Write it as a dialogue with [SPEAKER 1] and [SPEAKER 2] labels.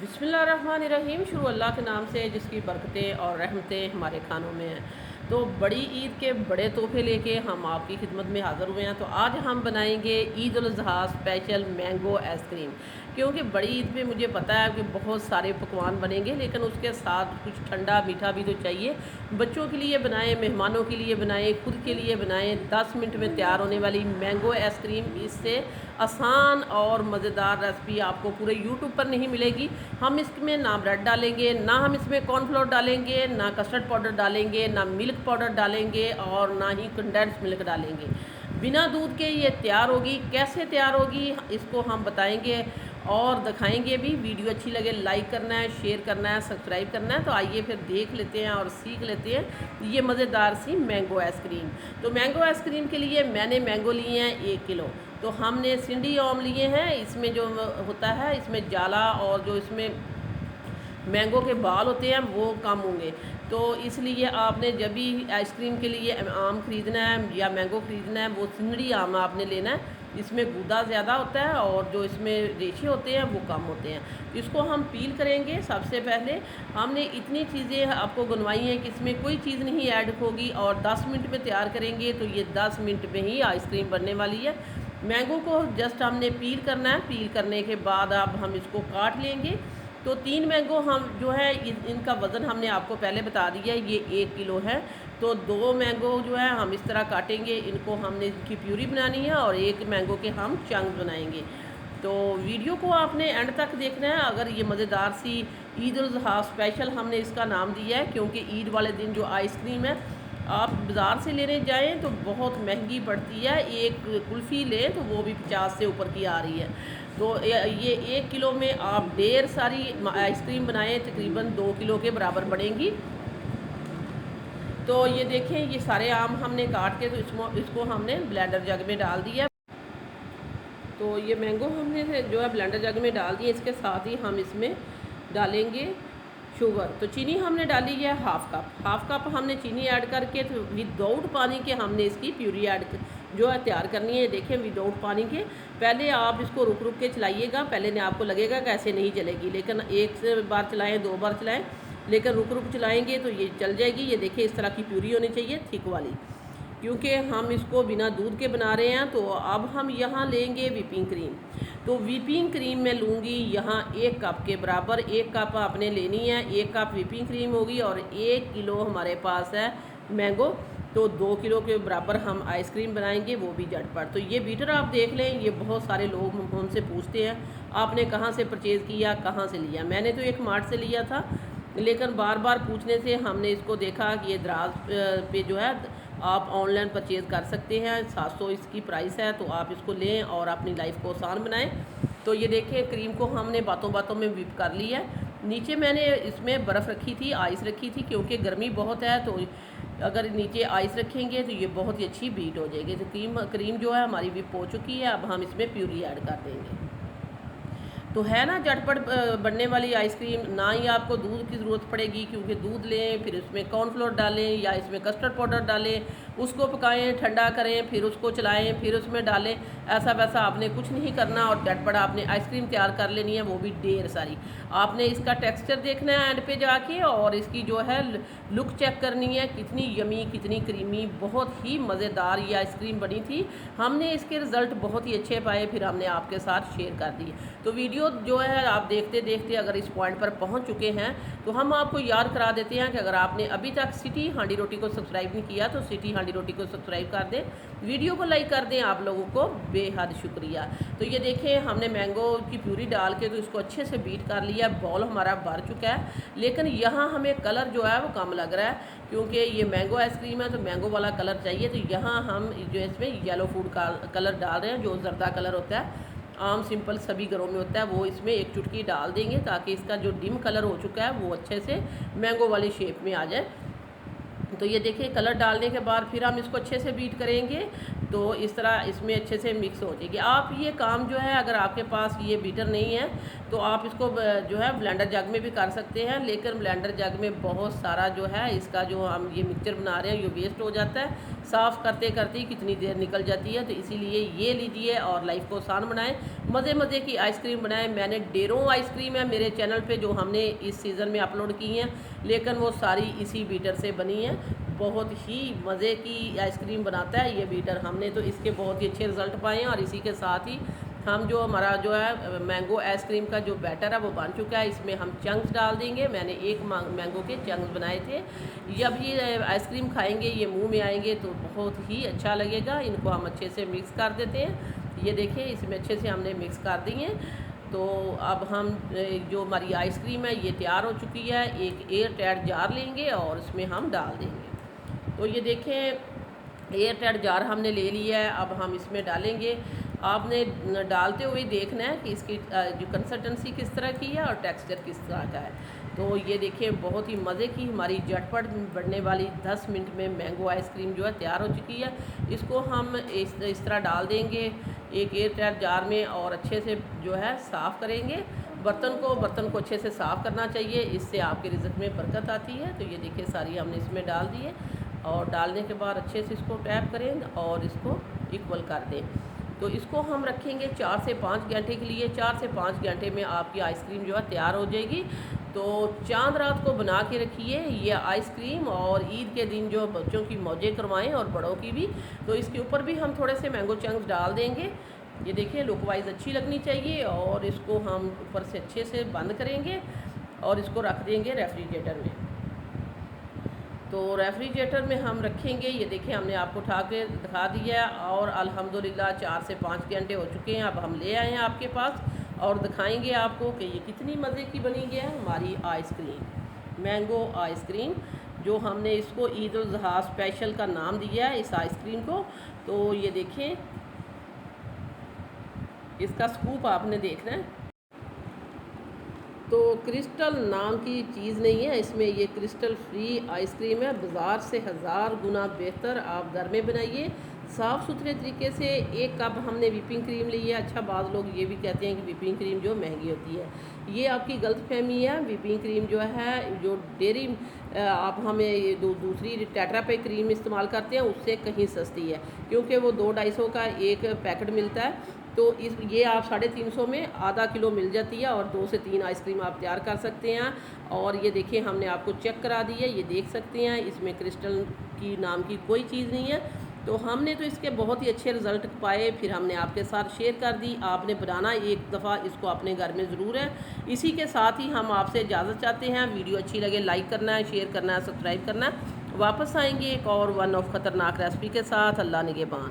[SPEAKER 1] बिस्मिल्लाहिर्रहमानिर्रहीम। शुरू अल्लाह के नाम से जिसकी बरकतें और रहमतें हमारे खानों में हैं। तो बड़ी ईद के बड़े तोहफे लेके हम आपकी खिदमत में हाज़िर हुए हैं। तो आज हम बनाएंगे Eid ul Azha special mango ice cream. क्योंकि बड़ी ईद पे मुझे पता है कि बहुत सारे पकवान बनेंगे, लेकिन उसके साथ कुछ ठंडा मीठा भी तो चाहिए। बच्चों के लिए बनाएं, मेहमानों के लिए बनाएं, खुद के लिए बनाएं। 10 मिनट में तैयार होने वाली मैंगो आइसक्रीम, इससे आसान और मज़ेदार रेसिपी आपको पूरे यूट्यूब पर नहीं मिलेगी। हम इसमें ना ब्रेड डालेंगे, ना हम इसमें कॉर्नफ्लोर डालेंगे, ना कस्टर्ड पाउडर डालेंगे, ना मिल्क पाउडर डालेंगे और ना ही कंडेंस मिल्क डालेंगे। बिना दूध के ये तैयार होगी। कैसे तैयार होगी इसको हम बताएंगे और दिखाएंगे भी। वीडियो अच्छी लगे लाइक करना है, शेयर करना है, सब्सक्राइब करना है। तो आइए फिर देख लेते हैं और सीख लेते हैं ये मज़ेदार सी मैंगो आइसक्रीम। तो मैंगो आइसक्रीम के लिए मैंने मैंगो लिए हैं 1 किलो। तो हमने सिंडी आम लिए हैं। इसमें जो होता है, इसमें जाला और जो इसमें मैंगो के बाल होते हैं वो कम होंगे। तो इसलिए आपने जब भी आइसक्रीम के लिए आम ख़रीदना है या मैंगो ख़रीदना है, वो सिंडी आम आपने लेना है। इसमें गूदा ज़्यादा होता है और जो इसमें रेशे होते हैं वो कम होते हैं। इसको हम पील करेंगे। सबसे पहले हमने इतनी चीज़ें आपको गिनवाई हैं कि इसमें कोई चीज़ नहीं ऐड होगी और 10 मिनट में तैयार करेंगे। तो ये 10 मिनट में ही आइसक्रीम बनने वाली है। मैंगो को जस्ट हमने पील करना है। पील करने के बाद अब हम इसको काट लेंगे। तो 3 मैंगो हम जो है इनका वज़न हमने आपको पहले बता दिया है, ये 1 किलो है। तो 2 मैंगो जो है हम इस तरह काटेंगे। इनको हमने इनकी प्यूरी बनानी है और 1 मैंगो के हम चंक बनाएंगे। तो वीडियो को आपने एंड तक देखना है। अगर ये मज़ेदार सी ईद उल अज़हा स्पेशल हमने इसका नाम दिया है, क्योंकि ईद वाले दिन जो आइसक्रीम है आप बाज़ार से लेने जाएं तो बहुत महंगी पड़ती है। एक कुल्फ़ी लें तो वो भी 50 से ऊपर की आ रही है। तो ये 1 किलो में आप ढेर सारी आइसक्रीम बनाएं, तकरीबन 2 किलो के बराबर बनेंगी। तो ये देखें, ये सारे आम हमने काट के तो इसको हमने ब्लेंडर जग में डाल दिया। तो ये मैंगो हमने जो है ब्लेंडर जग में डाल दिए। इसके साथ ही हम इसमें डालेंगे शुगर। तो चीनी हमने डाली है हाफ़ कप हमने चीनी ऐड करके तो विदाउट पानी के हमने इसकी प्यूरी ऐड जो है तैयार करनी है। देखें, विदाउट पानी के पहले आप इसको रुक रुक के चलाइएगा। पहले आपको लगेगा कि ऐसे नहीं चलेगी, लेकिन एक से बार चलाएं, 2 बार चलाएं, लेकिन रुक रुक चलाएंगे तो ये चल जाएगी। ये देखिए, इस तरह की प्यूरी होनी चाहिए, थिक वाली, क्योंकि हम इसको बिना दूध के बना रहे हैं। तो अब हम यहाँ लेंगे व्हिपिंग क्रीम। तो व्हिपिंग क्रीम मैं लूँगी यहाँ 1 कप के बराबर। 1 कप आपने लेनी है। 1 कप व्हिपिंग क्रीम होगी और 1 किलो हमारे पास है मैंगो। तो 2 किलो के बराबर हम आइसक्रीम बनाएंगे, वो भी झटपट। तो ये बीटर आप देख लें, ये बहुत सारे लोग हमसे पूछते हैं आपने कहाँ से परचेज़ किया, कहाँ से लिया। मैंने तो एक मार्ट से लिया था, लेकिन बार बार पूछने से हमने इसको देखा कि ये दराज पे जो है आप ऑनलाइन परचेज़ कर सकते हैं। 700 इसकी प्राइस है। तो आप इसको लें और अपनी लाइफ को आसान बनाएं। तो ये देखें, क्रीम को हमने बातों बातों में व्हिप कर लिया है। नीचे मैंने इसमें बर्फ़ रखी थी, आइस रखी थी, क्योंकि गर्मी बहुत है। तो अगर नीचे आइस रखेंगे तो ये बहुत ही अच्छी बीट हो जाएगी। तो क्रीम जो है हमारी व्हिप हो चुकी है। अब हम इसमें प्यूरी ऐड कर देंगे। तो है ना झटपट बनने वाली आइसक्रीम। ना ही आपको दूध की ज़रूरत पड़ेगी, क्योंकि दूध लें, फिर इसमें कॉर्नफ्लोर डालें या इसमें कस्टर्ड पाउडर डालें, उसको पकाएं, ठंडा करें, फिर उसको चलाएं, फिर उसमें डालें। ऐसा वैसा आपने कुछ नहीं करना और झटपट आपने आइसक्रीम तैयार कर लेनी है, वो भी ढेर सारी। आपने इसका टेक्सचर देखना है एंड पे जाके, और इसकी जो है लुक चेक करनी है, कितनी यमी, कितनी क्रीमी, बहुत ही मज़ेदार ये आइसक्रीम बनी थी। हमने इसके रिज़ल्ट बहुत ही अच्छे पाए, फिर हमने आपके साथ शेयर कर दिए। तो वीडियो जो है आप देखते देखते अगर इस पॉइंट पर पहुंच चुके हैं तो हम आपको याद करा देते हैं कि अगर आपने अभी तक सिटी हांडी रोटी को सब्सक्राइब नहीं किया तो सिटी हांडी रोटी को सब्सक्राइब कर दें, वीडियो को लाइक कर दें। आप लोगों को बेहद शुक्रिया। तो ये देखें, हमने मैंगो की प्यूरी डाल के तो इसको अच्छे से बीट कर लिया। बॉल हमारा भर चुका है, लेकिन यहाँ हमें कलर जो है वो कम लग रहा है, क्योंकि ये मैंगो आइसक्रीम है तो मैंगो वाला कलर चाहिए। तो यहाँ हम जो इसमें येलो फूड का कलर डाल रहे हैं, जो जर्दा कलर होता है, आम सिंपल सभी घरों में होता है, वो इसमें 1 चुटकी डाल देंगे, ताकि इसका जो डिम कलर हो चुका है वो अच्छे से मैंगो वाली शेप में आ जाए। तो ये देखिए, कलर डालने के बाद फिर हम इसको अच्छे से बीट करेंगे। तो इस तरह इसमें अच्छे से मिक्स हो जाएगी। आप ये काम जो है, अगर आपके पास ये बीटर नहीं है तो आप इसको जो है ब्लेंडर जग में भी कर सकते हैं, लेकिन ब्लेंडर जग में बहुत सारा जो है इसका जो हम ये मिक्सचर बना रहे हैं ये वेस्ट हो जाता है, साफ़ करते करते ही कितनी देर निकल जाती है। तो इसीलिए ये लीजिए और लाइफ को आसान बनाएं, मज़े मज़े की आइसक्रीम बनाएं। मैंने ढेरों आइसक्रीम है मेरे चैनल पे जो हमने इस सीज़न में अपलोड की हैं, लेकिन वो सारी इसी बीटर से बनी हैं। बहुत ही मज़े की आइसक्रीम बनाता है ये बीटर, हमने तो इसके बहुत ही अच्छे रिज़ल्ट पाए हैं। और इसी के साथ ही हम जो हमारा जो है मैंगो आइसक्रीम का जो बैटर है वो बन चुका है। इसमें हम चंक्स डाल देंगे, मैंने एक मैंगो के चंक्स बनाए थे। जब ये आइसक्रीम खाएंगे ये मुंह में आएंगे तो बहुत ही अच्छा लगेगा। इनको हम अच्छे से मिक्स कर देते हैं। ये देखिए इसमें अच्छे से हमने मिक्स कर दी हैं। तो अब हम जो हमारी आइसक्रीम है ये तैयार हो चुकी है। एक एयर टाइट जार लेंगे और इसमें हम डाल देंगे। तो ये देखें एयर टाइट जार हमने ले लिया है। अब हम इसमें डालेंगे। आपने डालते हुए देखना है कि इसकी जो कंसिस्टेंसी किस तरह की है और टेक्सचर किस तरह का है। तो ये देखिए बहुत ही मज़े की हमारी झटपट बनने वाली 10 मिनट में मैंगो आइसक्रीम जो है तैयार हो चुकी है। इसको हम इस तरह डाल देंगे एक एयर टाइट जार में और अच्छे से जो है साफ़ करेंगे। बर्तन को अच्छे से साफ़ करना चाहिए, इससे आपके रिज़्क में बरकत आती है। तो ये देखिए सारी हमने इसमें डाल दी है और डालने के बाद अच्छे से इसको टैप करें और इसको इक्वल कर दें। तो इसको हम रखेंगे 4 से 5 घंटे के लिए। 4 से 5 घंटे में आपकी आइसक्रीम जो है तैयार हो जाएगी। तो चांद रात को बना के रखिए ये आइसक्रीम और ईद के दिन जो बच्चों की मौजें करवाएं और बड़ों की भी। तो इसके ऊपर भी हम थोड़े से मैंगो चंक्स डाल देंगे। ये देखिए लुक वाइज अच्छी लगनी चाहिए। और इसको हम ऊपर से अच्छे से बंद करेंगे और इसको रख देंगे रेफ्रिजरेटर में। तो रेफ्रिजरेटर में हम रखेंगे। ये देखिए हमने आपको उठा के दिखा दिया और अल्हम्दुलिल्लाह 4 से 5 घंटे हो चुके हैं। अब हम ले आए हैं आपके पास और दिखाएंगे आपको कि ये कितनी मज़े की बनी है हमारी आइसक्रीम, मैंगो आइसक्रीम, जो हमने इसको ईद उल ज़ुहा स्पेशल का नाम दिया है इस आइसक्रीम को। तो ये देखें इसका स्कूप आपने देखना है। तो क्रिस्टल नाम की चीज़ नहीं है इसमें, ये क्रिस्टल फ्री आइसक्रीम है। बाज़ार से 1000 गुना बेहतर आप घर में बनाइए साफ़ सुथरे तरीके से। 1 कप हमने व्हिपिंग क्रीम ली है। अच्छा बाज़ लोग ये भी कहते हैं कि व्हिपिंग क्रीम जो महंगी होती है, ये आपकी गलतफहमी है। व्हिपिंग क्रीम जो है जो डेयरी आप हमें दूसरी टेट्रा पैक क्रीम इस्तेमाल करते हैं उससे कहीं सस्ती है, क्योंकि वो 200-250 का एक पैकेट मिलता है। तो ये आप 350 में आधा किलो मिल जाती है और 2 से 3 आइसक्रीम आप तैयार कर सकते हैं। और ये देखिए हमने आपको चेक करा दी है, ये देख सकते हैं इसमें क्रिस्टल की नाम की कोई चीज़ नहीं है। तो हमने तो इसके बहुत ही अच्छे रिज़ल्ट पाए, फिर हमने आपके साथ शेयर कर दी। आपने बनाना एक दफ़ा इसको अपने घर में ज़रूर है। इसी के साथ ही हम आपसे इजाज़त चाहते हैं। वीडियो अच्छी लगे लाइक करना है, शेयर करना है, सब्सक्राइब करना है। वापस आएंगे एक और वन ऑफ ख़तरनाक रेसिपी के साथ। अल्लाह निगहबान।